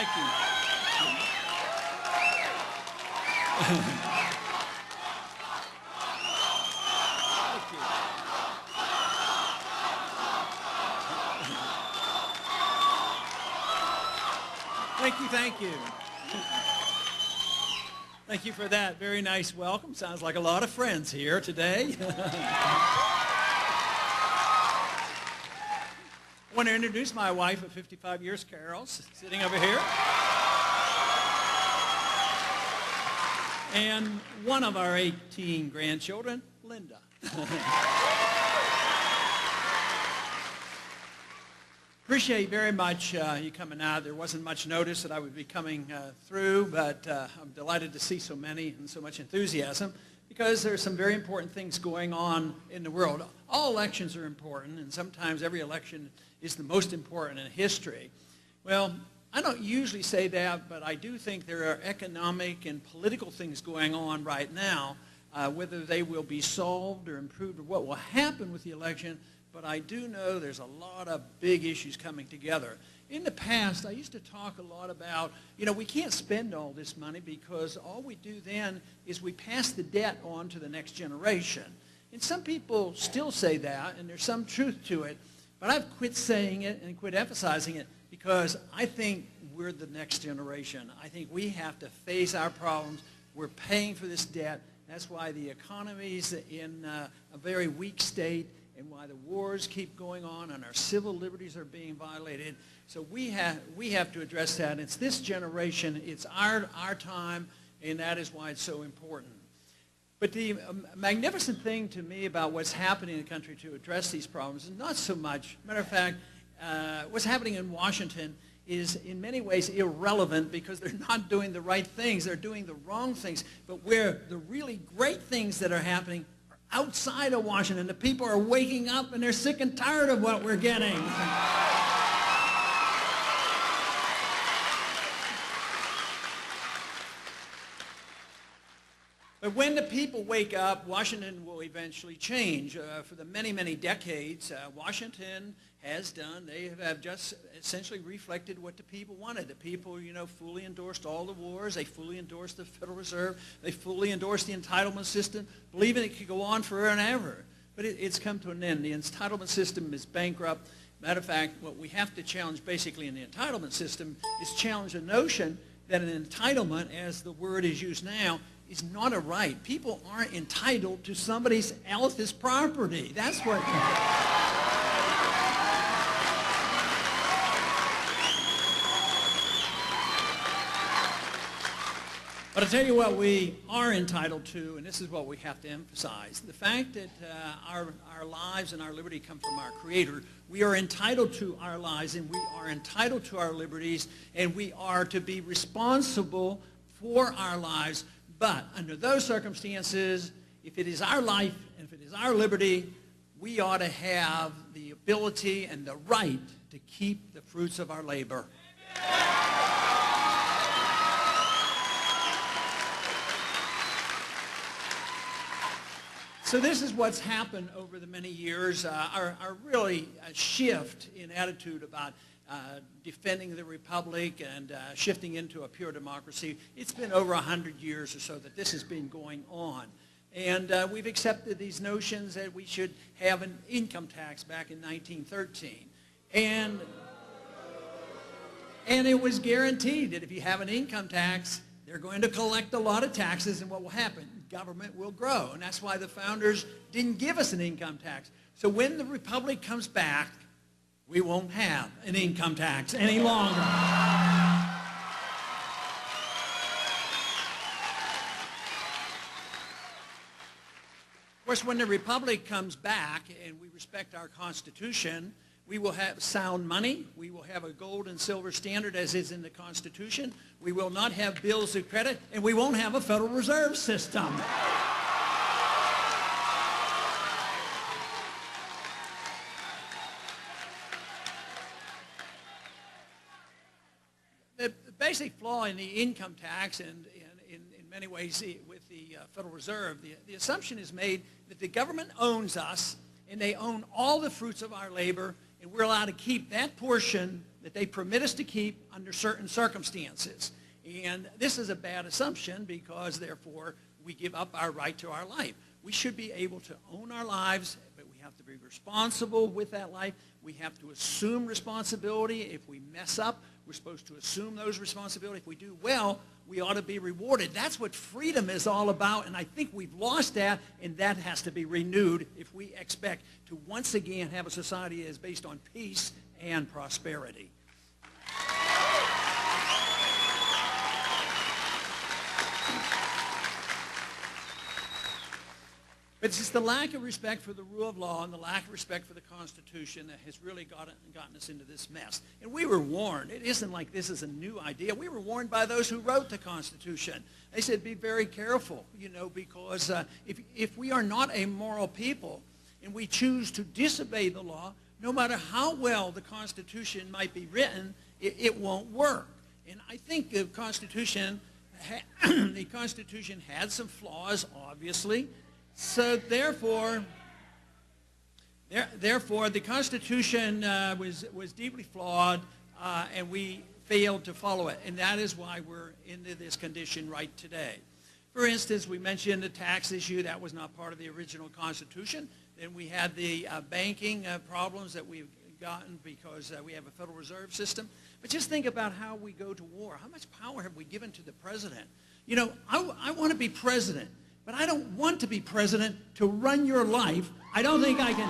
Thank you. Thank you, thank you. Thank you for that very nice welcome. Sounds like a lot of friends here today. I want to introduce my wife of 55 years, Carol, sitting over here. And one of our 18 grandchildren, Linda. Appreciate very much you coming out. There wasn't much notice that I would be coming through, but I'm delighted to see so many and so much enthusiasm because there's some very important things going on in the world. All elections are important, and sometimes every election is the most important in history. Well, I don't usually say that, but I do think there are economic and political things going on right now, whether they will be solved or improved or what will happen with the election. But I do know there's a lot of big issues coming together. In the past, I used to talk a lot about, we can't spend all this money because all we do then is we pass the debt on to the next generation. And some people still say that, and there's some truth to it, but I've quit saying it and quit emphasizing it because I think we're the next generation. I think we have to face our problems. We're paying for this debt. That's why the economy's in a very weak state, and why the wars keep going on and our civil liberties are being violated. So we have to address that. It's this generation, it's our time, and that is why it's so important. But the magnificent thing to me about what's happening in the country to address these problems is not so much, matter of fact, what's happening in Washington is in many ways irrelevant because they're not doing the right things, they're doing the wrong things. But where the really great things that are happening outside of Washington, the people are waking up and they're sick and tired of what we're getting. But when the people wake up, Washington will eventually change. For the many, many decades, Washington has done, they have just essentially reflected what the people wanted. The people, fully endorsed all the wars. They fully endorsed the Federal Reserve. They fully endorsed the entitlement system, believing it could go on forever and ever. But it's come to an end. The entitlement system is bankrupt. Matter of fact, what we have to challenge basically in the entitlement system is challenge the notion that an entitlement, as the word is used now, is not a right. People aren't entitled to somebody else's property. That's what... But I'll tell you what we are entitled to, and this is what we have to emphasize. The fact that our lives and our liberty come from our Creator. We are entitled to our lives, and we are entitled to our liberties, and we are to be responsible for our lives. But under those circumstances, if it is our life and if it is our liberty, we ought to have the ability and the right to keep the fruits of our labor. So this is what's happened over the many years, our really shift in attitude about defending the republic and shifting into a pure democracy. It's been over 100 years or so that this has been going on. And we've accepted these notions that we should have an income tax back in 1913. And it was guaranteed that if you have an income tax, they're going to collect a lot of taxes, and what will happen? Government will grow. And that's why the founders didn't give us an income tax. So when the republic comes back, we won't have an income tax any longer. Of course, when the republic comes back and we respect our Constitution, we will have sound money. We will have a gold and silver standard as is in the Constitution. We will not have bills of credit, and we won't have a Federal Reserve System. The basic flaw in the income tax and in many ways with the Federal Reserve, the assumption is made that the government owns us and they own all the fruits of our labor, and we're allowed to keep that portion that they permit us to keep under certain circumstances. And this is a bad assumption because, therefore, we give up our right to our life. We should be able to own our lives, but we have to be responsible with that life. We have to assume responsibility. If we mess up, we're supposed to assume those responsibilities. If we do well, we ought to be rewarded. That's what freedom is all about, and I think we've lost that, and that has to be renewed if we expect to once again have a society that is based on peace and prosperity. But it's just the lack of respect for the rule of law and the lack of respect for the Constitution that has really gotten us into this mess. And we were warned. It isn't like this is a new idea. We were warned by those who wrote the Constitution. They said, be very careful, because if we are not a moral people and we choose to disobey the law, no matter how well the Constitution might be written, it won't work. And I think the Constitution had some flaws, obviously. So therefore, the Constitution was deeply flawed, and we failed to follow it. And that is why we're into this condition right today. For instance, we mentioned the tax issue. That was not part of the original Constitution. Then we had the banking problems that we've gotten because we have a Federal Reserve System. But just think about how we go to war. How much power have we given to the president? I want to be president. But I don't want to be president to run your life. I don't think I can.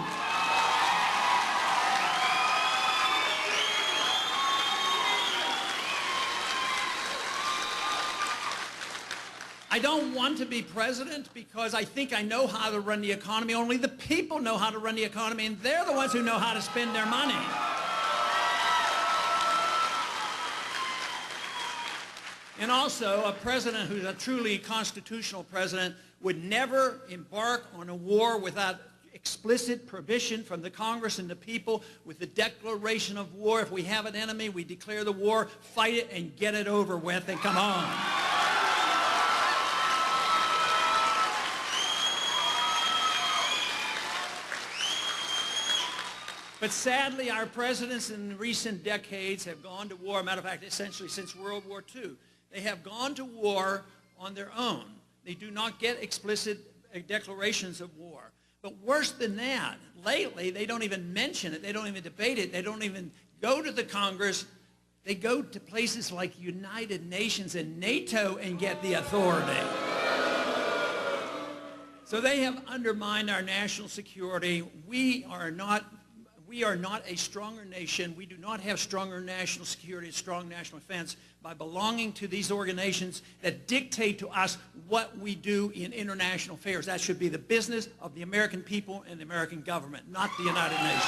I don't want to be president because I think I know how to run the economy. Only the people know how to run the economy, and they're the ones who know how to spend their money. And also, a president who's a truly constitutional president would never embark on a war without explicit permission from the Congress and the people with the declaration of war. If we have an enemy, we declare the war, fight it, and get it over with, and come on. But sadly, our presidents in recent decades have gone to war. Matter of fact, essentially since World War II. They have gone to war on their own. They do not get explicit declarations of war. But worse than that, lately, they don't even mention it. They don't even debate it. They don't even go to the Congress. They go to places like United Nations and NATO and get the authority. So they have undermined our national security. We are not a stronger nation. We do not have stronger national security, strong national defense by belonging to these organizations that dictate to us what we do in international affairs. That should be the business of the American people and the American government, not the United Nations.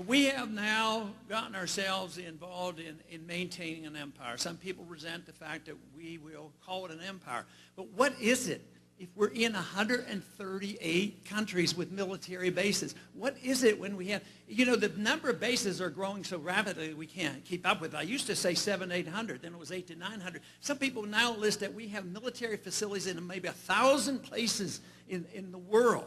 We have now gotten ourselves involved in maintaining an empire. Some people resent the fact that we will call it an empire. But what is it if we're in 138 countries with military bases? What is it when we have, the number of bases are growing so rapidly we can't keep up with it. I used to say 700, 800, then it was 800 to 900. Some people now list that we have military facilities in maybe 1,000 places in the world.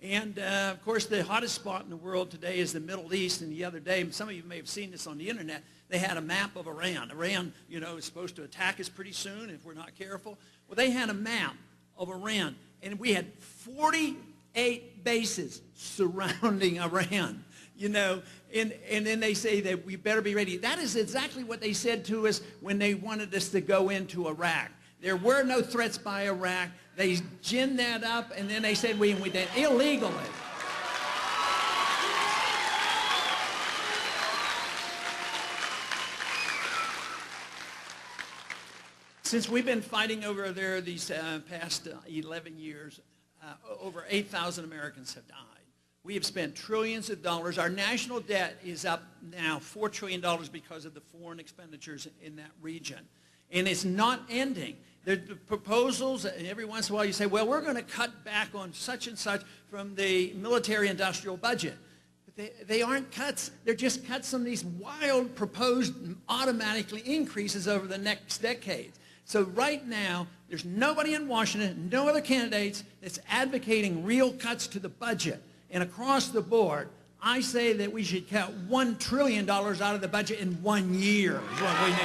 And, of course, the hottest spot in the world today is the Middle East. And the other day, some of you may have seen this on the Internet, they had a map of Iran. Iran, is supposed to attack us pretty soon if we're not careful. Well, they had a map of Iran, and we had 48 bases surrounding Iran, and then they say that we better be ready. That is exactly what they said to us when they wanted us to go into Iraq. There were no threats by Iraq. They ginned that up, and then they said we did illegally. Since we've been fighting over there these past 11 years, over 8,000 Americans have died. We have spent trillions of dollars. Our national debt is up now $4 trillion because of the foreign expenditures in that region. And it's not ending. The proposals, and every once in a while you say, well, we're going to cut back on such and such from the military-industrial budget. But they aren't cuts. They're just cuts on these wild proposed automatically increases over the next decades. So right now, there's nobody in Washington, no other candidates that's advocating real cuts to the budget. And across the board, I say that we should cut $1 trillion out of the budget in 1 year is what we need.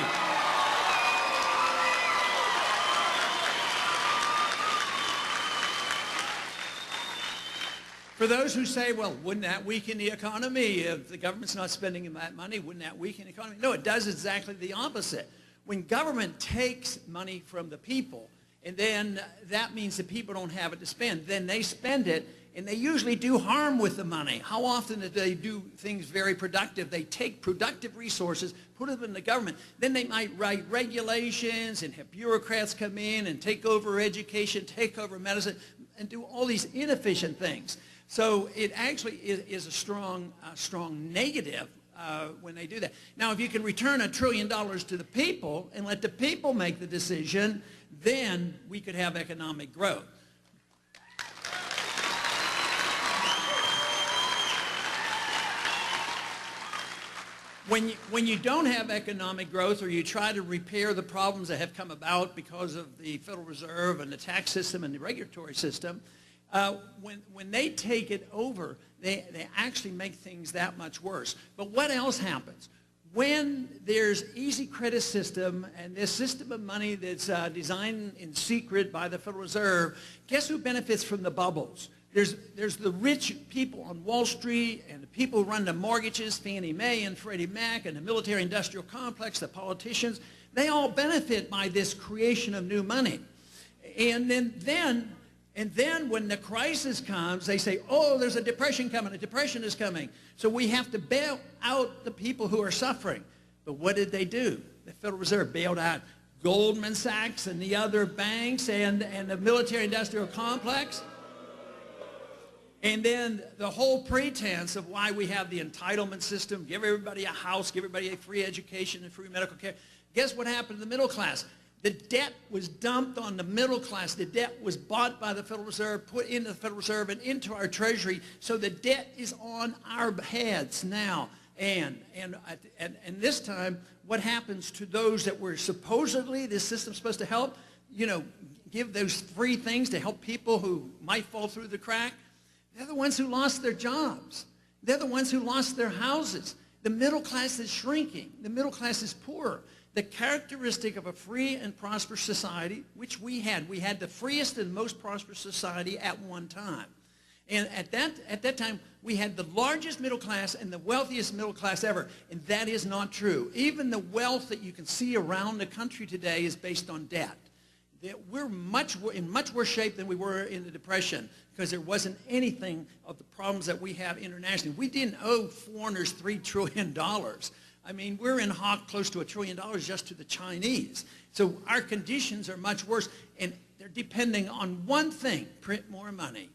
For those who say, well, wouldn't that weaken the economy? If the government's not spending that money, wouldn't that weaken the economy? No, it does exactly the opposite. When government takes money from the people, and then that means the people don't have it to spend, then they spend it, and they usually do harm with the money. How often do they do things very productive? They take productive resources, put them in the government. Then they might write regulations and have bureaucrats come in and take over education, take over medicine, and do all these inefficient things. So it actually is a strong negative when they do that. Now, if you can return $1 trillion to the people and let the people make the decision, then we could have economic growth. When you don't have economic growth, or you try to repair the problems that have come about because of the Federal Reserve and the tax system and the regulatory system, when they take it over, they actually make things that much worse. But what else happens? When there's easy credit system and this system of money that's designed in secret by the Federal Reserve, guess who benefits from the bubbles? There's the rich people on Wall Street and the people who run the mortgages, Fannie Mae and Freddie Mac, and the military-industrial complex, the politicians. They all benefit by this creation of new money. And then when the crisis comes, they say, oh, there's a depression coming. A depression is coming. So we have to bail out the people who are suffering. But what did they do? The Federal Reserve bailed out Goldman Sachs and the other banks and the military-industrial complex. And then the whole pretense of why we have the entitlement system, give everybody a house, give everybody a free education and free medical care. Guess what happened to the middle class? The debt was dumped on the middle class. The debt was bought by the Federal Reserve, put into the Federal Reserve and into our Treasury. So the debt is on our heads now. And this time, what happens to those that were supposedly this system's supposed to help, give those free things to help people who might fall through the crack? They're the ones who lost their jobs. They're the ones who lost their houses. The middle class is shrinking. The middle class is poor. The characteristic of a free and prosperous society, which we had the freest and most prosperous society at one time. And at that time, we had the largest middle class and the wealthiest middle class ever. And that is not true. Even the wealth that you can see around the country today is based on debt. We're in much worse shape than we were in the Depression because there wasn't anything of the problems that we have internationally. We didn't owe foreigners $3 trillion. I mean, we're in hock close to $1 trillion just to the Chinese. So our conditions are much worse, and they're depending on one thing: print more money.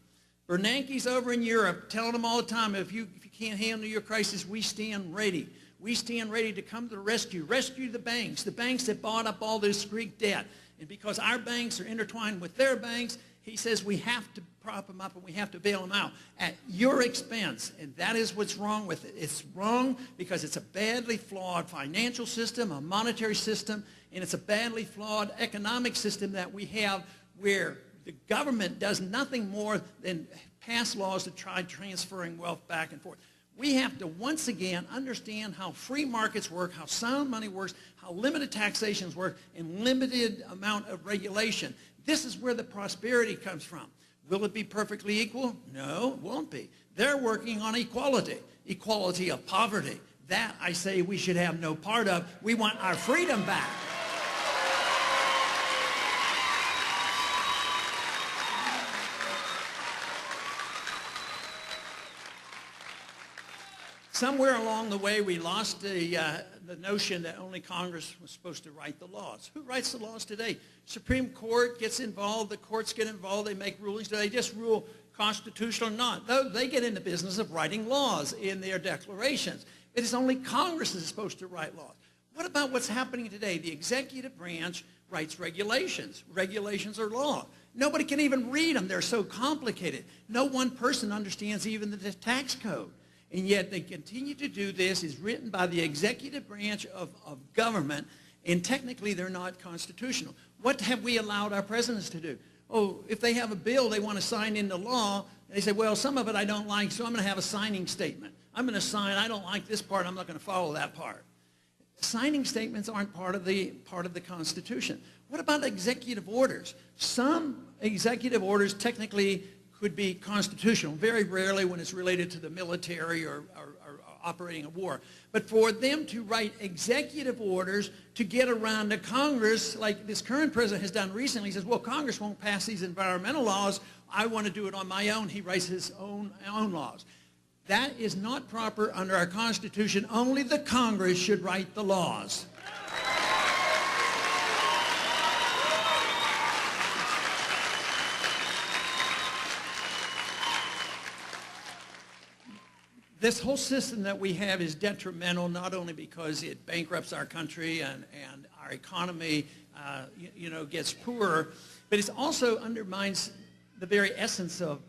Bernanke's over in Europe telling them all the time, if you can't handle your crisis, we stand ready. We stand ready to come to the rescue the banks that bought up all this Greek debt. And because our banks are intertwined with their banks, he says we have to prop them up and we have to bail them out at your expense. And that is what's wrong with it. It's wrong because it's a badly flawed financial system, a monetary system, and it's a badly flawed economic system that we have where the government does nothing more than pass laws to try transferring wealth back and forth. We have to once again understand how free markets work, how sound money works, how limited taxations work, and limited amount of regulation. This is where the prosperity comes from. Will it be perfectly equal? No, it won't be. They're working on equality of poverty. That, I say, we should have no part of. We want our freedom back. Somewhere along the way, we lost the notion that only Congress was supposed to write the laws. Who writes the laws today? Supreme Court gets involved. The courts get involved. They make rulings. Do they just rule constitutional or not? No, they get in the business of writing laws in their declarations. It is only Congress that is supposed to write laws. What about what's happening today? The executive branch writes regulations. Regulations are law. Nobody can even read them. They're so complicated. No one person understands even the tax code. And yet they continue to do this. It's written by the executive branch of government, and technically they're not constitutional. What have we allowed our presidents to do? Oh, if they have a bill they want to sign into law, they say, well, some of it I don't like, so I'm going to have a signing statement. I'm going to sign, I don't like this part, I'm not going to follow that part. Signing statements aren't part of the Constitution. What about executive orders? Some executive orders technically could be constitutional, very rarely when it's related to the military or operating a war. But for them to write executive orders to get around the Congress, like this current president has done recently, he says, well, Congress won't pass these environmental laws. I want to do it on my own. He writes his own laws. That is not proper under our Constitution. Only the Congress should write the laws. This whole system that we have is detrimental not only because it bankrupts our country and our economy gets poorer, but it also undermines the very essence of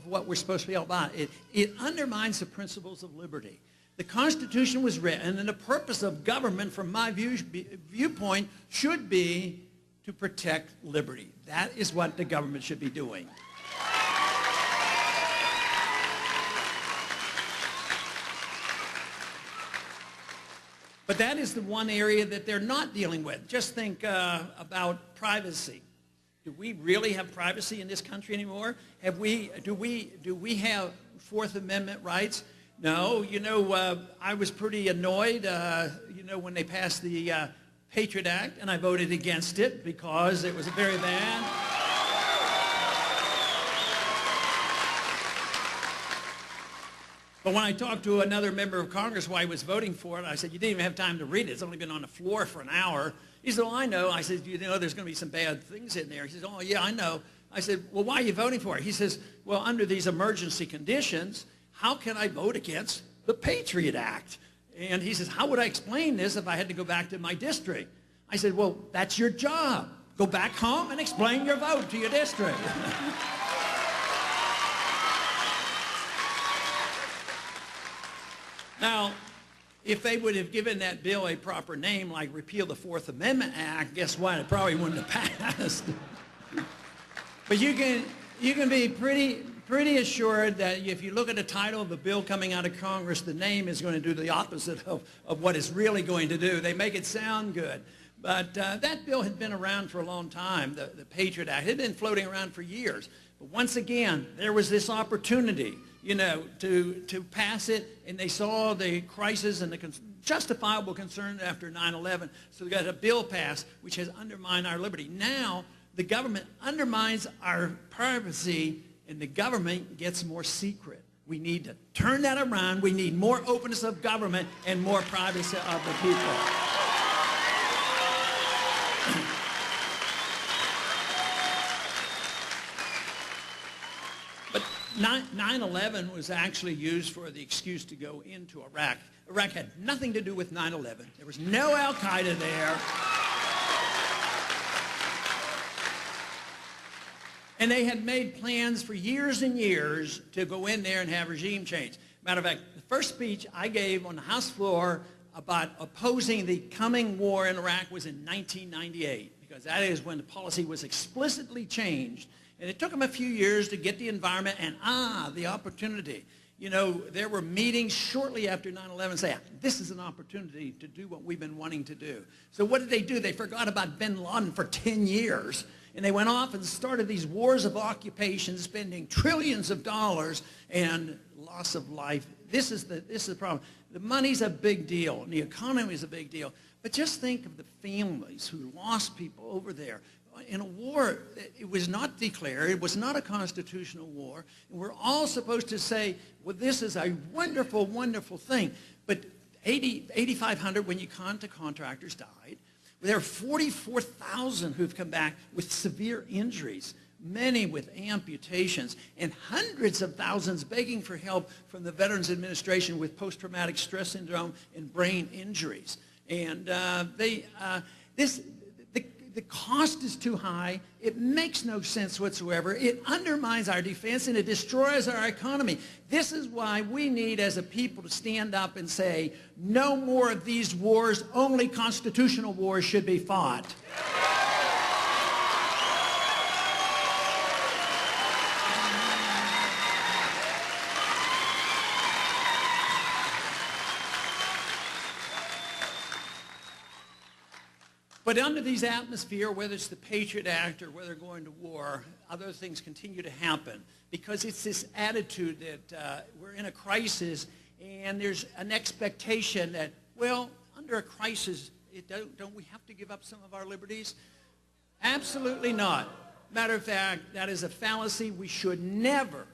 what we're supposed to be all about. It undermines the principles of liberty. The Constitution was written, and the purpose of government, from my viewpoint, should be to protect liberty. That is what the government should be doing. But that is the one area that they're not dealing with. Just think about privacy. Do we really have privacy in this country anymore? Do we have Fourth Amendment rights? No. I was pretty annoyed, when they passed the Patriot Act, and I voted against it because it was very bad. But when I talked to another member of Congress why he was voting for it, I said, you didn't even have time to read it. It's only been on the floor for an hour. He said, well, I know. I said, there's going to be some bad things in there. He says, oh, yeah, I know. I said, well, why are you voting for it? He says, well, under these emergency conditions, how can I vote against the Patriot Act? And he says, how would I explain this if I had to go back to my district? I said, well, that's your job. Go back home and explain your vote to your district. Now, if they would have given that bill a proper name, like repeal the Fourth Amendment Act, guess what? It probably wouldn't have passed. But you can be pretty assured that if you look at the title of a bill coming out of Congress, the name is going to do the opposite of what it's really going to do. They make it sound good. But that bill had been around for a long time, the Patriot Act. It had been floating around for years. But once again, there was this opportunity, to pass it, and they saw the crisis and the justifiable concern after 9/11, so they got a bill passed which has undermined our liberty. Now, the government undermines our privacy, and the government gets more secret. We need to turn that around. We need more openness of government and more privacy of the people. But 9/11 was actually used for the excuse to go into Iraq. Iraq had nothing to do with 9/11. There was no Al-Qaeda there. And they had made plans for years and years to go in there and have regime change. Matter of fact, the first speech I gave on the House floor about opposing the coming war in Iraq was in 1998, because that is when the policy was explicitly changed. And it took them a few years to get the environment and, the opportunity. There were meetings shortly after 9/11 saying, this is an opportunity to do what we've been wanting to do. So what did they do? They forgot about bin Laden for 10 years. And they went off and started these wars of occupation, spending trillions of dollars and loss of life. This is the problem. The money's a big deal, and the economy is a big deal. But just think of the families who lost people over there. In a war, it was not declared, it was not a constitutional war, and we're all supposed to say, well, this is a wonderful, wonderful thing. But 8,500, when you count the contractors, died. There are 44,000 who've come back with severe injuries, many with amputations, and hundreds of thousands begging for help from the Veterans Administration with post-traumatic stress syndrome and brain injuries. And the cost is too high. It makes no sense whatsoever. It undermines our defense, and it destroys our economy. This is why we need, as a people, to stand up and say, no more of these wars. Only constitutional wars should be fought. But under these atmosphere, whether it's the Patriot Act or whether going to war, other things continue to happen because it's this attitude that we're in a crisis and there's an expectation that, well, under a crisis, don't we have to give up some of our liberties? Absolutely not. Matter of fact, that is a fallacy. We should never,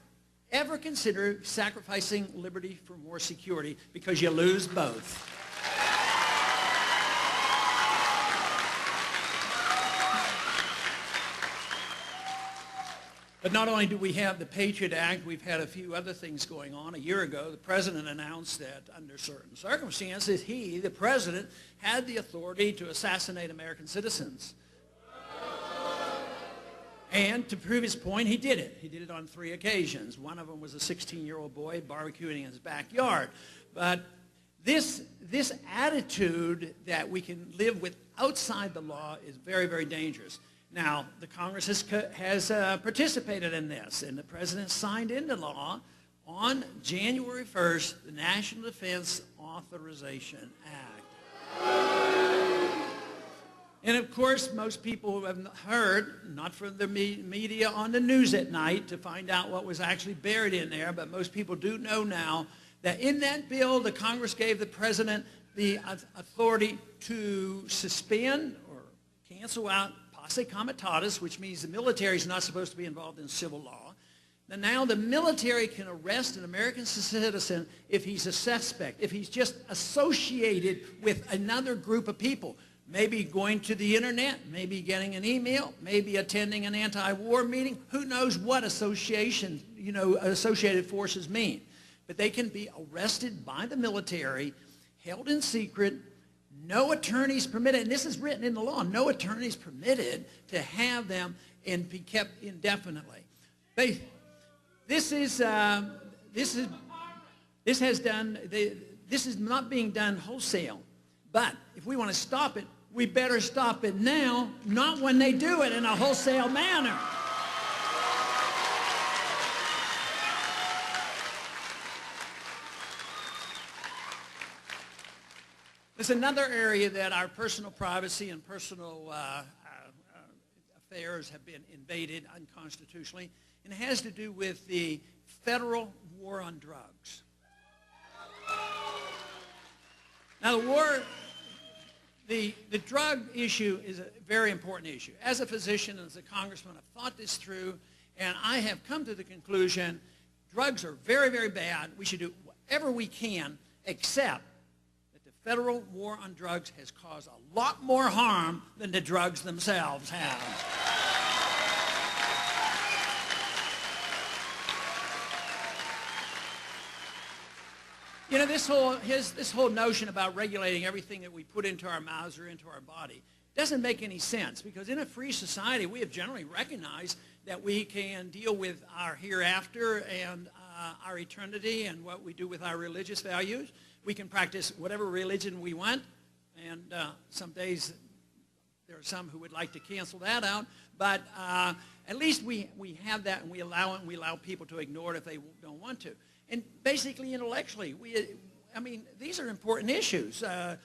ever consider sacrificing liberty for more security because you lose both. But not only do we have the Patriot Act, we've had a few other things going on. A year ago, the president announced that under certain circumstances, he, the president, had the authority to assassinate American citizens. And to prove his point, he did it. He did it on 3 occasions. One of them was a 16-year-old boy barbecuing in his backyard. But this attitude that we can live with outside the law is very, very dangerous. Now, the Congress has participated in this, and the President signed into law on January 1st the National Defense Authorization Act. And, of course, most people have heard, not from the media on the news at night to find out what was actually buried in there, but most people do know now that in that bill, the Congress gave the President the authority to suspend or cancel out posse comitatus, which means the military is not supposed to be involved in civil law. And now the military can arrest an American citizen if he's a suspect, if he's just associated with another group of people, maybe going to the internet, maybe getting an email, maybe attending an anti-war meeting. Who knows what association, associated forces mean. But they can be arrested by the military, held in secret, no attorneys permitted, and this is written in the law, no attorneys permitted to have them and be kept indefinitely. This is not being done wholesale. But if we want to stop it, we better stop it now, not when they do it in a wholesale manner. There's another area that our personal privacy and personal affairs have been invaded unconstitutionally, and it has to do with the federal war on drugs. Now, the drug issue is a very important issue. As a physician and as a congressman, I've thought this through, and I have come to the conclusion drugs are very, very bad. We should do whatever we can, except federal war on drugs has caused a lot more harm than the drugs themselves have. This whole notion about regulating everything that we put into our mouths or into our body doesn't make any sense, because in a free society, we have generally recognized that we can deal with our hereafter and our eternity and what we do with our religious values. We can practice whatever religion we want, and some days there are some who would like to cancel that out, but at least we have that, and we allow it, and we allow people to ignore it if they don't want to. And basically, intellectually, these are important issues. A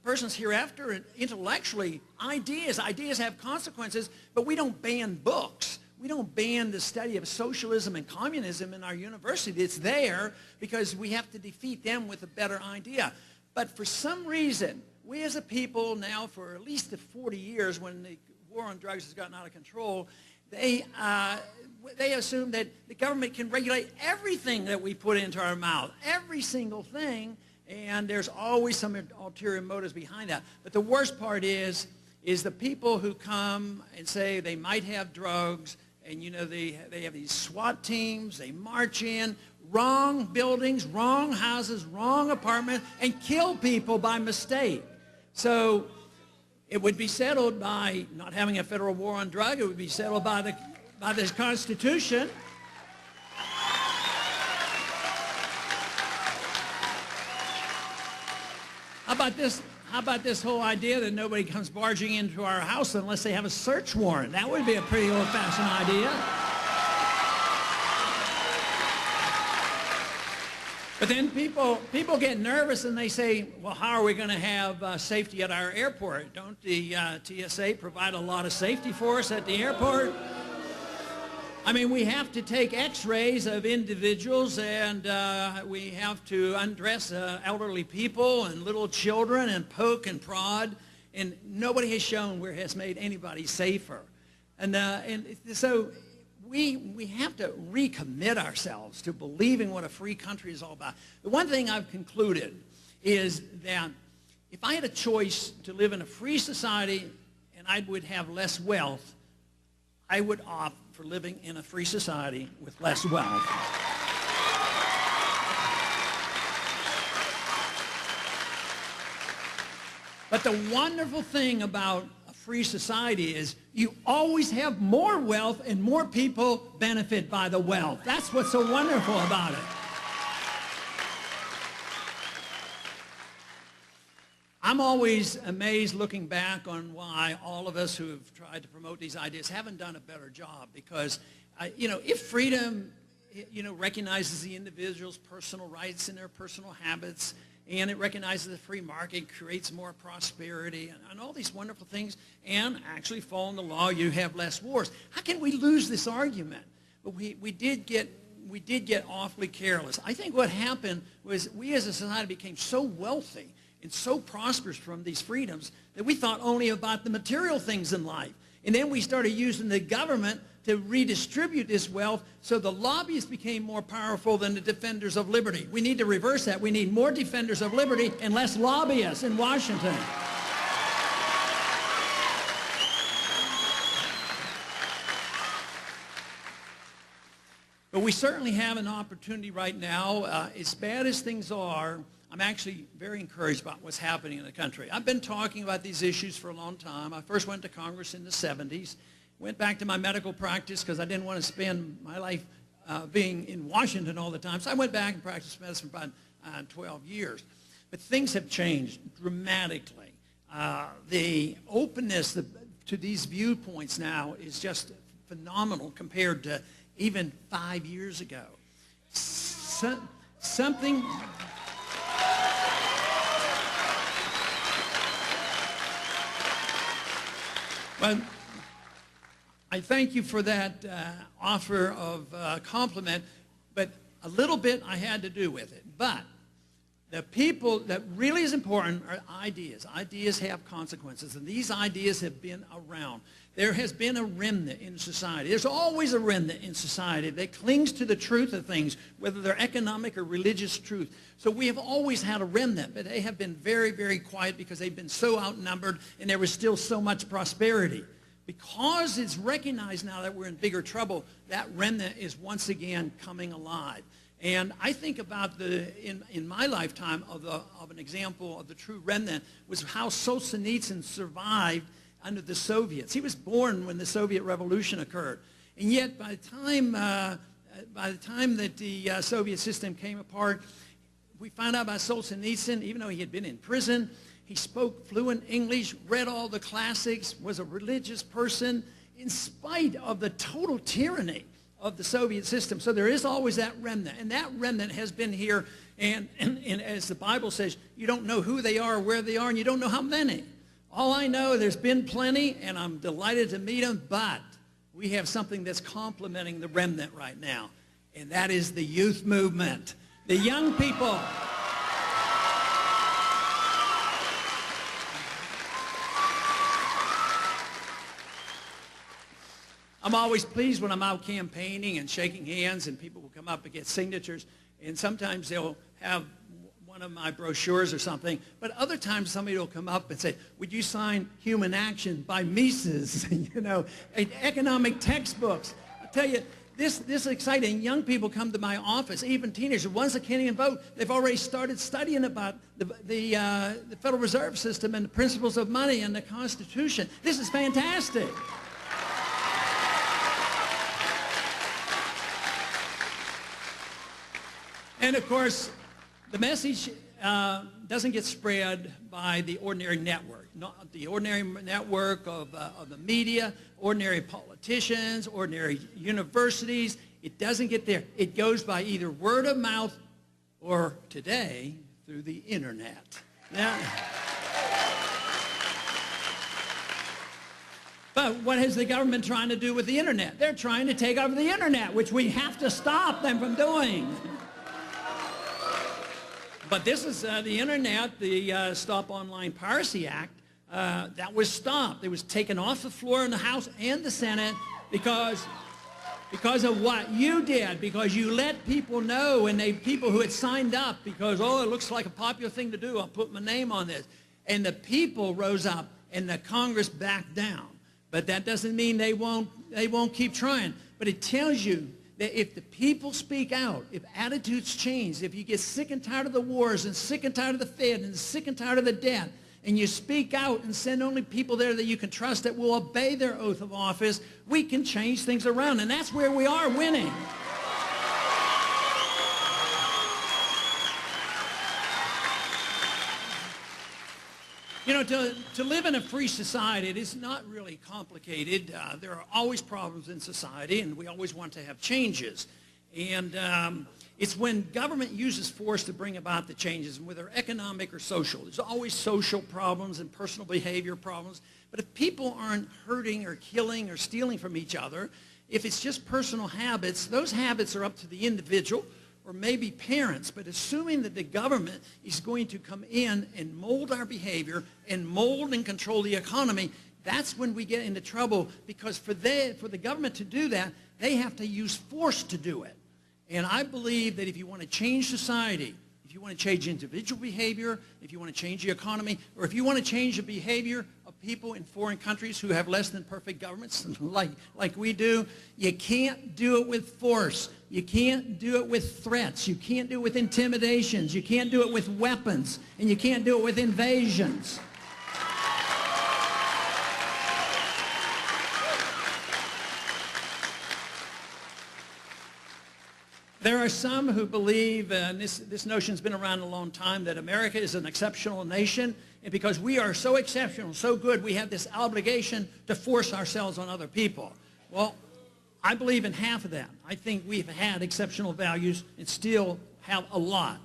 person's hereafter, and intellectually, ideas have consequences, but we don't ban books. We don't ban the study of socialism and communism in our university. It's there because we have to defeat them with a better idea. But for some reason, we as a people now, for at least 40 years, when the war on drugs has gotten out of control, they assume that the government can regulate everything that we put into our mouth, every single thing, and there's always some ulterior motives behind that. But the worst part is the people who come and say they might have drugs, and they have these SWAT teams, they march in, wrong buildings, wrong houses, wrong apartments, and kill people by mistake. So it would be settled by not having a federal war on drugs. It would be settled by the Constitution. How about this whole idea that nobody comes barging into our house unless they have a search warrant? That would be a pretty old-fashioned idea. But then people get nervous and they say, well, how are we going to have safety at our airport? Don't the TSA provide a lot of safety for us at the airport? I mean, we have to take x-rays of individuals, and we have to undress elderly people and little children and poke and prod, and nobody has shown where it has made anybody safer. And so we have to recommit ourselves to believing what a free country is all about. The one thing I've concluded is that if I had a choice to live in a free society and I would have less wealth, I would opt for living in a free society with less wealth. But the wonderful thing about a free society is you always have more wealth and more people benefit by the wealth. That's what's so wonderful about it. I'm always amazed looking back on why all of us who have tried to promote these ideas haven't done a better job, because, if freedom, recognizes the individual's personal rights and their personal habits, and it recognizes the free market, creates more prosperity, and all these wonderful things, and actually following the law, you have less wars. How can we lose this argument? But we did get awfully careless. I think what happened was we as a society became so wealthy and so prosperous from these freedoms that we thought only about the material things in life. And then we started using the government to redistribute this wealth, so the lobbyists became more powerful than the defenders of liberty. We need to reverse that. We need more defenders of liberty and less lobbyists in Washington. But we certainly have an opportunity right now. As bad as things are, I'm actually very encouraged about what's happening in the country. I've been talking about these issues for a long time. I first went to Congress in the 70s, went back to my medical practice because I didn't want to spend my life being in Washington all the time. So I went back and practiced medicine for about 12 years. But things have changed dramatically. The openness to these viewpoints now is just phenomenal compared to even 5 years ago. Something... Well, I thank you for that offer of compliment, but a little bit I had to do with it. But the people that really is important are ideas. Ideas have consequences, and these ideas have been around. There has been a remnant in society. There's always a remnant in society that clings to the truth of things, whether they're economic or religious truth. So we have always had a remnant, but they have been very, very quiet because they've been so outnumbered, and there was still so much prosperity. Because it's recognized now that we're in bigger trouble, that remnant is once again coming alive. And I think about in my lifetime of an example of the true remnant was how Solzhenitsyn survived under the Soviets. He was born when the Soviet Revolution occurred. And yet by the time that the Soviet system came apart, we found out about Solzhenitsyn, even though he had been in prison, he spoke fluent English, read all the classics, was a religious person, in spite of the total tyranny of the Soviet system. So there is always that remnant, and that remnant has been here, and as the Bible says, you don't know who they are, where they are, and you don't know how many. All I know, there's been plenty, and I'm delighted to meet them, but we have something that's complementing the remnant right now, and that is the youth movement. The young people. I'm always pleased when I'm out campaigning and shaking hands and people will come up and get signatures, and sometimes they'll have one of my brochures or something, but other times somebody will come up and say, would you sign Human Action by Mises, economic textbooks. I'll tell you, this is exciting. Young people come to my office, even teenagers, the ones that can't even vote, they've already started studying about the Federal Reserve System and the principles of money and the Constitution. This is fantastic. And of course, the message doesn't get spread by the ordinary network. Not the ordinary network of the media, ordinary politicians, ordinary universities. It doesn't get there. It goes by either word of mouth or today, through the internet. Now, but what is the government trying to do with the internet? They're trying to take over the internet, which we have to stop them from doing. But this is the internet, the Stop Online Piracy Act, that was stopped. It was taken off the floor in the House and the Senate because of what you did, because you let people know, and people who had signed up because, oh, it looks like a popular thing to do, I'll put my name on this. And the people rose up and the Congress backed down. But that doesn't mean they won't keep trying. But it tells you that if the people speak out, if attitudes change, if you get sick and tired of the wars and sick and tired of the Fed and sick and tired of the debt, and you speak out and send only people there that you can trust that will obey their oath of office, we can change things around. And that's where we are winning. You know, to live in a free society, it is not really complicated. There are always problems in society, and we always want to have changes. And it's when government uses force to bring about the changes, whether economic or social. There's always social problems and personal behavior problems. But if people aren't hurting or killing or stealing from each other, if it's just personal habits, those habits are up to the individual or maybe parents. But assuming that the government is going to come in and mold our behavior and mold and control the economy, that's when we get into trouble, because for the government to do that, they have to use force to do it. And I believe that if you want to change society, if you want to change individual behavior, if you want to change the economy, or if you want to change the behavior of people in foreign countries who have less than perfect governments like we do, you can't do it with force. You can't do it with threats. You can't do it with intimidations. You can't do it with weapons. And you can't do it with invasions. There are some who believe, and this notion's been around a long time, that America is an exceptional nation, and because we are so exceptional, so good, we have this obligation to force ourselves on other people. Well, I believe in half of that. I think we've had exceptional values and still have a lot.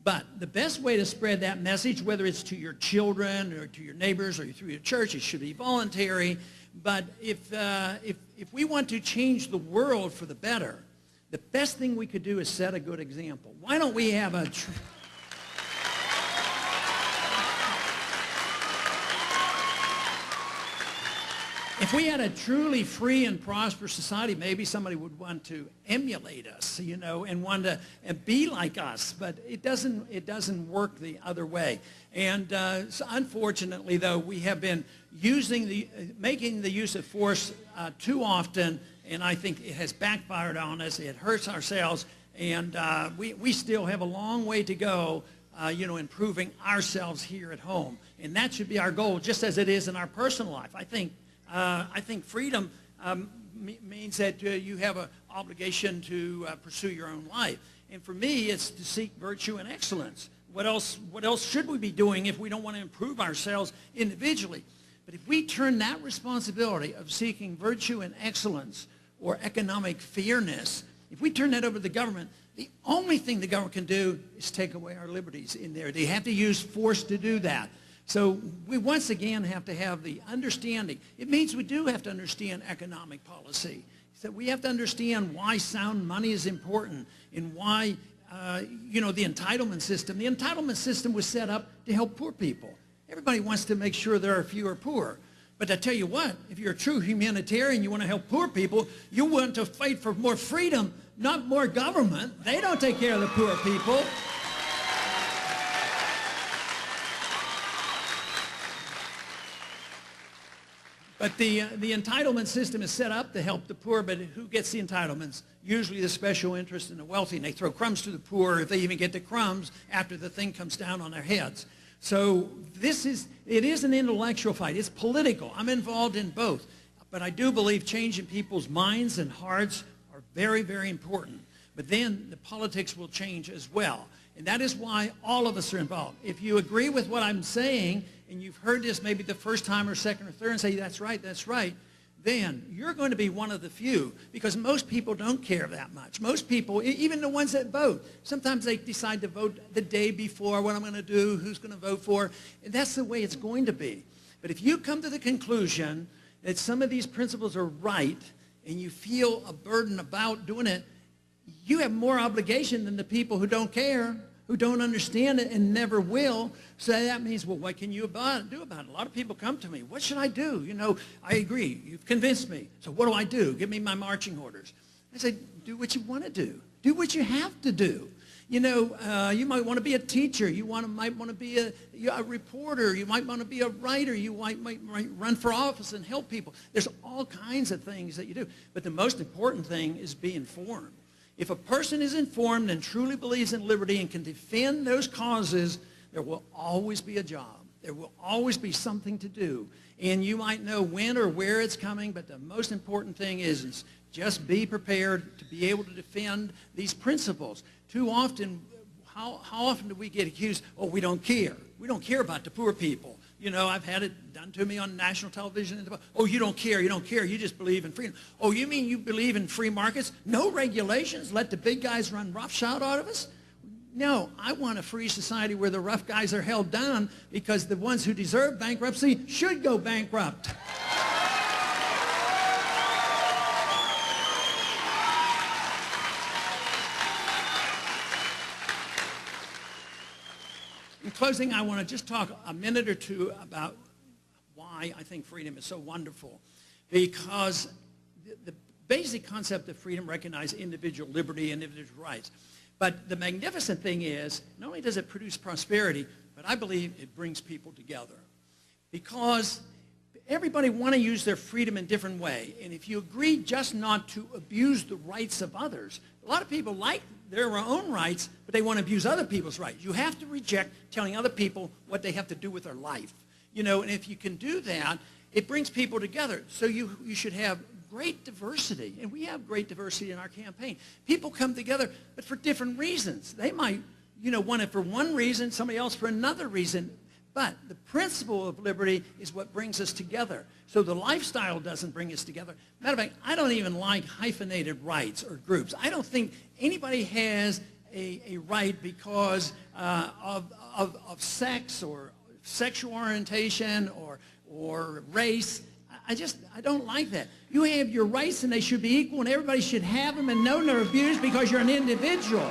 But the best way to spread that message, whether it's to your children or to your neighbors or through your church, it should be voluntary. But if we want to change the world for the better, the best thing we could do is set a good example. Why don't we have a... If we had a truly free and prosperous society, maybe somebody would want to emulate us, you know, and want to be like us. But it doesn't work the other way. And so unfortunately, though, we have been making the use of force too often. And I think it has backfired on us. It hurts ourselves. And we still have a long way to go, improving ourselves here at home. And that should be our goal, just as it is in our personal life. I think freedom means that you have an obligation to pursue your own life. And for me, it's to seek virtue and excellence. What else should we be doing if we don't want to improve ourselves individually? But if we turn that responsibility of seeking virtue and excellence or economic fairness, if we turn that over to the government, the only thing the government can do is take away our liberties in there. They have to use force to do that. So we once again have to have the understanding. It means we do have to understand economic policy. So we have to understand why sound money is important and why, the entitlement system. The entitlement system was set up to help poor people. Everybody wants to make sure there are fewer poor. But I tell you what, if you're a true humanitarian, you want to help poor people, you want to fight for more freedom, not more government. They don't take care of the poor people. But the entitlement system is set up to help the poor, but who gets the entitlements? Usually the special interest and the wealthy, and they throw crumbs to the poor if they even get the crumbs after the thing comes down on their heads. So it is an intellectual fight. It's political. I'm involved in both. But I do believe changing people's minds and hearts are very, very important. But then the politics will change as well. And that is why all of us are involved. If you agree with what I'm saying, and you've heard this maybe the first time or second or third and say, that's right, then you're going to be one of the few, because most people don't care that much. Most people, even the ones that vote, sometimes they decide to vote the day before, what I'm going to do, who's going to vote for, and that's the way it's going to be. But if you come to the conclusion that some of these principles are right and you feel a burden about doing it, you have more obligation than the people who don't care, who don't understand it and never will. So that means, well, what can you do about it? A lot of people come to me, what should I do? You know, I agree, you've convinced me. So what do I do? Give me my marching orders. I say, do what you want to do. Do what you have to do. You know, you might want to be a teacher. You might want to be a reporter. You might want to be a writer. You might run for office and help people. There's all kinds of things that you do. But the most important thing is be informed. If a person is informed and truly believes in liberty and can defend those causes, there will always be a job. There will always be something to do. And you might know when or where it's coming, but the most important thing is just be prepared to be able to defend these principles. Too often, how often do we get accused, oh, we don't care. We don't care about the poor people. You know, I've had it done to me on national television. Oh, you don't care, you just believe in freedom. Oh, you mean you believe in free markets? No regulations, let the big guys run roughshod out of us? No, I want a free society where the rough guys are held down, because the ones who deserve bankruptcy should go bankrupt. In closing, I want to just talk a minute or two about why I think freedom is so wonderful. Because the basic concept of freedom recognizes individual liberty and individual rights. But the magnificent thing is, not only does it produce prosperity, but I believe it brings people together. Because everybody want to use their freedom in a different way. And if you agree just not to abuse the rights of others, a lot of people like their own rights, but they want to abuse other people's rights. You have to reject telling other people what they have to do with their life. You know, and if you can do that, it brings people together. So you should have great diversity, and we have great diversity in our campaign. People come together, but for different reasons. They might, you know, want it for one reason, somebody else for another reason. But the principle of liberty is what brings us together. So the lifestyle doesn't bring us together. Matter of fact, I don't even like hyphenated rights or groups. I don't think anybody has a right because of sex or sexual orientation or race. I don't like that. You have your rights and they should be equal, and everybody should have them and know they're abused because you're an individual.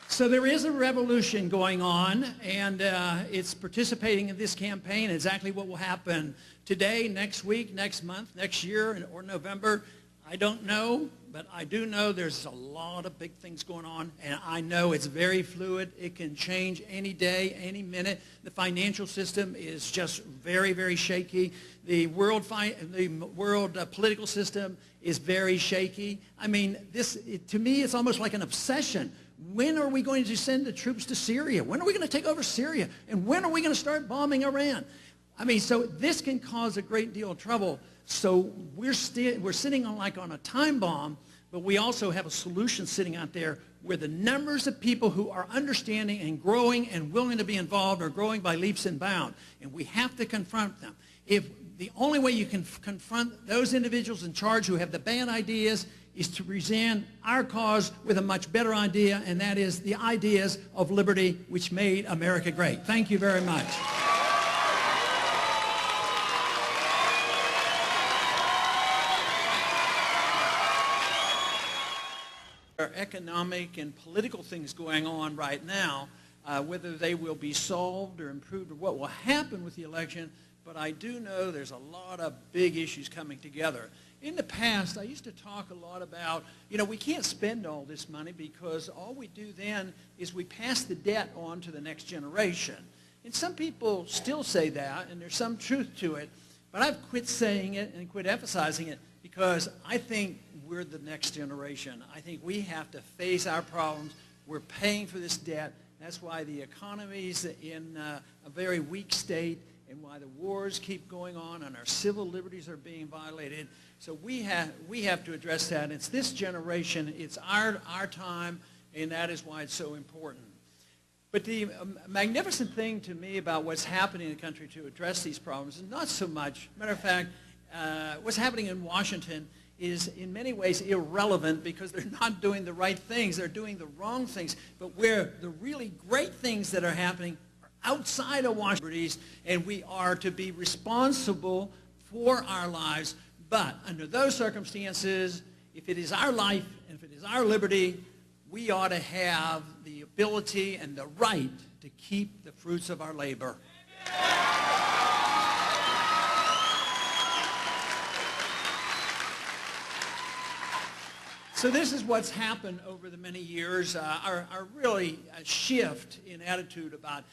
So there is a revolution going on, and it's participating in this campaign. Exactly what will happen today, next week, next month, next year, or November, I don't know, but I do know there's a lot of big things going on, and I know it's very fluid. It can change any day, any minute. The financial system is just very, very shaky. The world political system is very shaky. I mean, to me, it's almost like an obsession. When are we going to send the troops to Syria? When are we going to take over Syria? And when are we going to start bombing Iran? I mean, so this can cause a great deal of trouble. So we're sitting on a time bomb, but we also have a solution sitting out there where the numbers of people who are understanding and growing and willing to be involved are growing by leaps and bounds. And we have to confront them. The only way you can confront those individuals in charge who have the bad ideas is to present our cause with a much better idea, and that is the ideas of liberty which made America great. Thank you very much. There are economic and political things going on right now, whether they will be solved or improved or what will happen with the election, but I do know there's a lot of big issues coming together. In the past, I used to talk a lot about, you know, we can't spend all this money because all we do then is we pass the debt on to the next generation. And some people still say that, and there's some truth to it, but I've quit saying it and quit emphasizing it because I think we're the next generation. I think we have to face our problems. We're paying for this debt. That's why the economy's in a very weak state and why the wars keep going on and our civil liberties are being violated. So we have to address that. It's this generation. It's our time. and that is why it's so important. But the magnificent thing to me about what's happening in the country to address these problems is not so much, matter of fact, what's happening in Washington is in many ways irrelevant because they're not doing the right things, they're doing the wrong things. But where the really great things that are happening are outside of Washington, and we are to be responsible for our lives. But under those circumstances, if it is our life and if it is our liberty, we ought to have the ability and the right to keep the fruits of our labor. So this is what's happened over the many years, our really shift in attitude about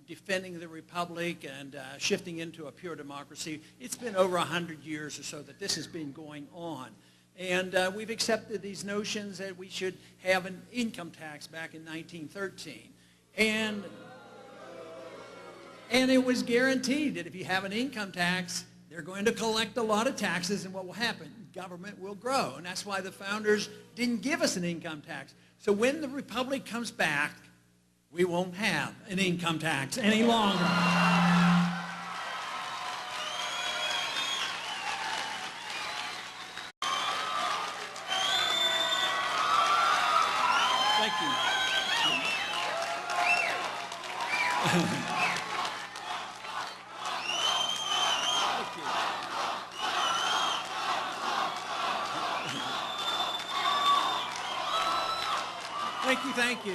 defending the republic and shifting into a pure democracy. It's been over 100 years or so that this has been going on. And we've accepted these notions that we should have an income tax back in 1913. And it was guaranteed that if you have an income tax, they're going to collect a lot of taxes, and what will happen? Government will grow. And that's why the founders didn't give us an income tax. So when the republic comes back, we won't have an income tax any longer. Thank you. Thank you.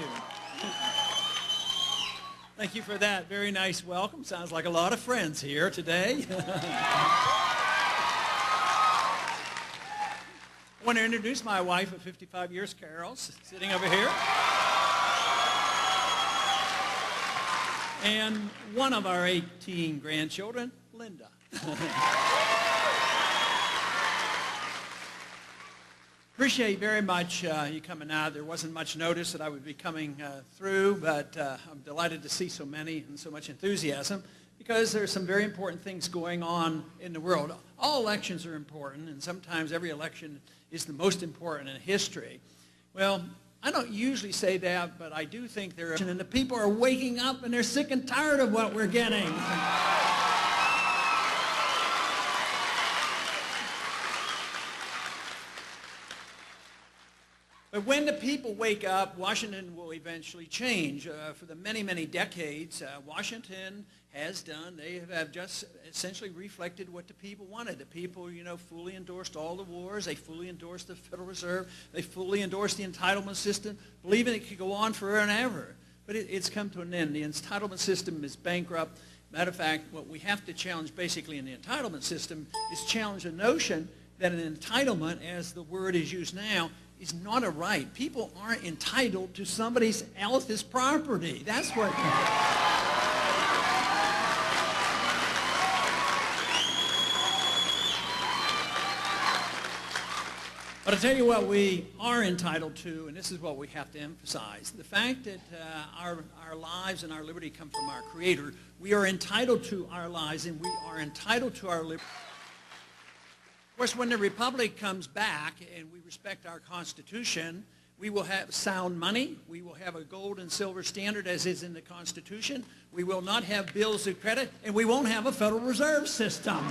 Thank you for that very nice welcome. Sounds like a lot of friends here today. I want to introduce my wife of 55 years, Carol, sitting over here. And one of our 18 grandchildren, Linda. Appreciate very much you coming out. There wasn't much notice that I would be coming through, but I'm delighted to see so many and so much enthusiasm because there are some very important things going on in the world. All elections are important, and sometimes every election is the most important in history. Well, I don't usually say that, but I do think there are, and the people are waking up and they're sick and tired of what we're getting. But when the people wake up, Washington will eventually change. For the many, many decades, Washington has done, they have just essentially reflected what the people wanted. The people, fully endorsed all the wars. They fully endorsed the Federal Reserve. They fully endorsed the entitlement system, believing it could go on forever and ever. But it's come to an end. The entitlement system is bankrupt. Matter of fact, what we have to challenge basically in the entitlement system is challenge the notion that an entitlement, as the word is used now, is not a right. People aren't entitled to somebody else's property. That's what... But I'll tell you what we are entitled to, and this is what we have to emphasize. The fact that our lives and our liberty come from our Creator. We are entitled to our lives, and we are entitled to our liberty. Of course, when the Republic comes back and we respect our Constitution, we will have sound money. We will have a gold and silver standard as is in the Constitution. We will not have bills of credit, and we won't have a Federal Reserve System.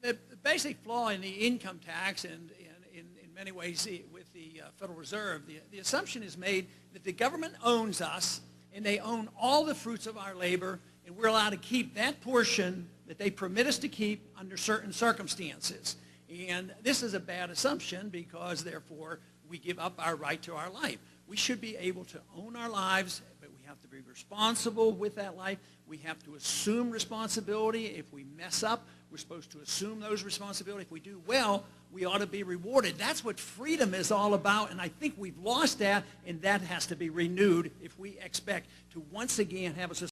The basic flaw in the income tax and in many ways with the Federal Reserve, the assumption is made that the government owns us and they own all the fruits of our labor, and we're allowed to keep that portion that they permit us to keep under certain circumstances. And this is a bad assumption because, therefore, we give up our right to our life. We should be able to own our lives, but we have to be responsible with that life. We have to assume responsibility. If we mess up, we're supposed to assume those responsibilities. If we do well, we ought to be rewarded. That's what freedom is all about, and I think we've lost that, and that has to be renewed if we expect to once again have a society